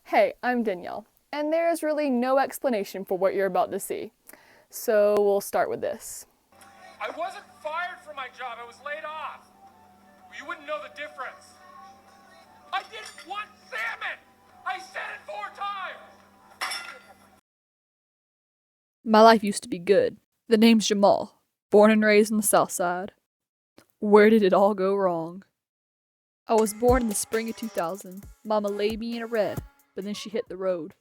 Hey, I'm Danielle, and there is really no explanation for what you're about to see. So we'll start with this. I wasn't fired from my job, I was laid off. You wouldn't know the difference. I didn't want salmon! I said it 4 times! My life used to be good. The name's Jamal, born and raised on the south side. Where did it all go wrong? I was born in the spring of 2000. Mama laid me in a red, but then she hit the road.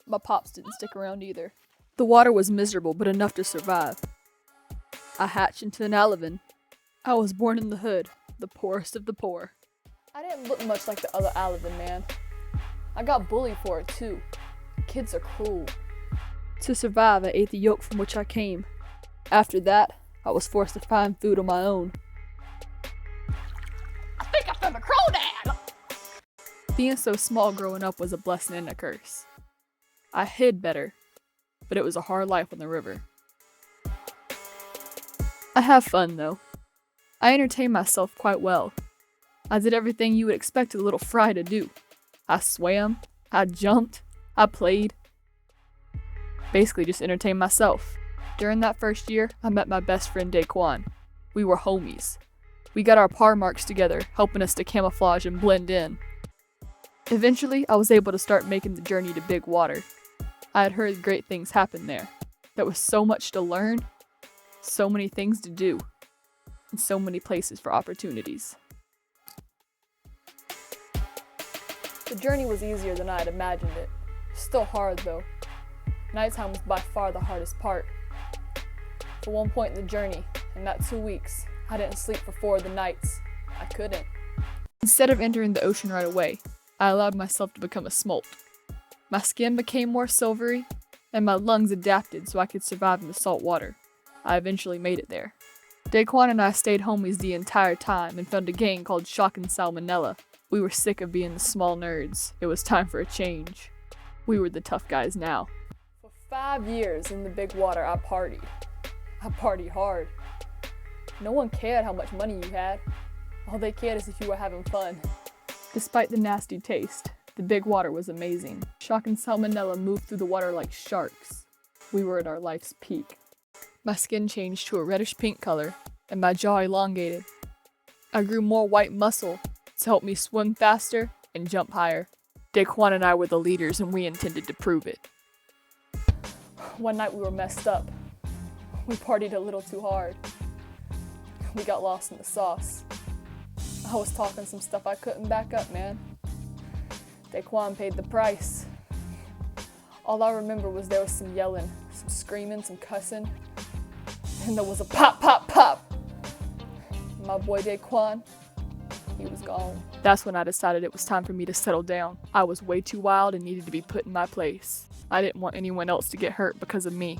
My pops didn't stick around either. The water was miserable, but enough to survive. I hatched into an Alevin. I was born in the hood, the poorest of the poor. I didn't look much like the other Alevin, man. I got bullied for it too. Kids are cruel. To survive, I ate the yolk from which I came. After that, I was forced to find food on my own. I think I found a crawdad! Being so small growing up was a blessing and a curse. I hid better, but it was a hard life on the river. I have fun though. I entertain myself quite well. I did everything you would expect a little fry to do. I swam, I jumped, I played. Basically just entertained myself. During that first year, I met my best friend Daquan. We were homies. We got our par marks together, helping us to camouflage and blend in. Eventually, I was able to start making the journey to big water. I had heard great things happen there. There was so much to learn, so many things to do, and so many places for opportunities. The journey was easier than I had imagined it. Still hard though. Nighttime was by far the hardest part. For one point in the journey, in that 2 weeks, I didn't sleep for 4 of the nights. I couldn't. Instead of entering the ocean right away, I allowed myself to become a smolt. My skin became more silvery, and my lungs adapted so I could survive in the salt water. I eventually made it there. Daquan and I stayed homies the entire time and found a gang called Shockin' Salmonella. We were sick of being the small nerds. It was time for a change. We were the tough guys now. For 5 years in the big water, I partied. I partied hard. No one cared how much money you had. All they cared is if you were having fun. Despite the nasty taste, the big water was amazing. Shockin' Salmonella moved through the water like sharks. We were at our life's peak. My skin changed to a reddish pink color, and my jaw elongated. I grew more white muscle to help me swim faster and jump higher. Daquan and I were the leaders, and we intended to prove it. One night we were messed up. We partied a little too hard. We got lost in the sauce. I was talking some stuff I couldn't back up, man. Daquan paid the price. All I remember was there was some yelling, some screaming, some cussing, and there was a pop, pop, pop. My boy Daquan, he was gone. That's when I decided it was time for me to settle down. I was way too wild and needed to be put in my place. I didn't want anyone else to get hurt because of me.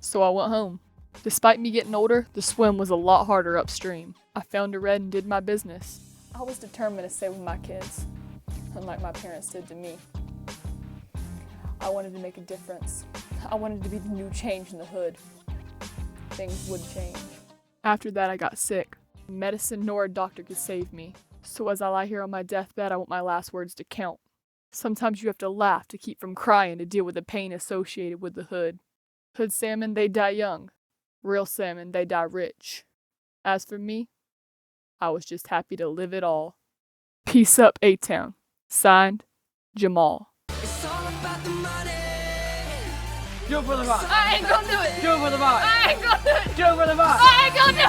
So I went home. Despite me getting older, the swim was a lot harder upstream. I found a red and did my business. I was determined to stay with my kids, unlike my parents did to me. I wanted to make a difference. I wanted to be the new change in the hood. Things would change. After that, I got sick. Medicine nor a doctor could save me. So as I lie here on my deathbed, I want my last words to count. Sometimes you have to laugh to keep from crying to deal with the pain associated with the hood. Hood salmon, they die young. Real salmon, they die rich. As for me, I was just happy to live it all. Peace up, A-Town. Signed, Jamal. It's all about the money. Do it for the rock. I ain't gonna do it! Do it for the rock. I ain't gonna do it! Do it for the rock. I ain't gonna do it!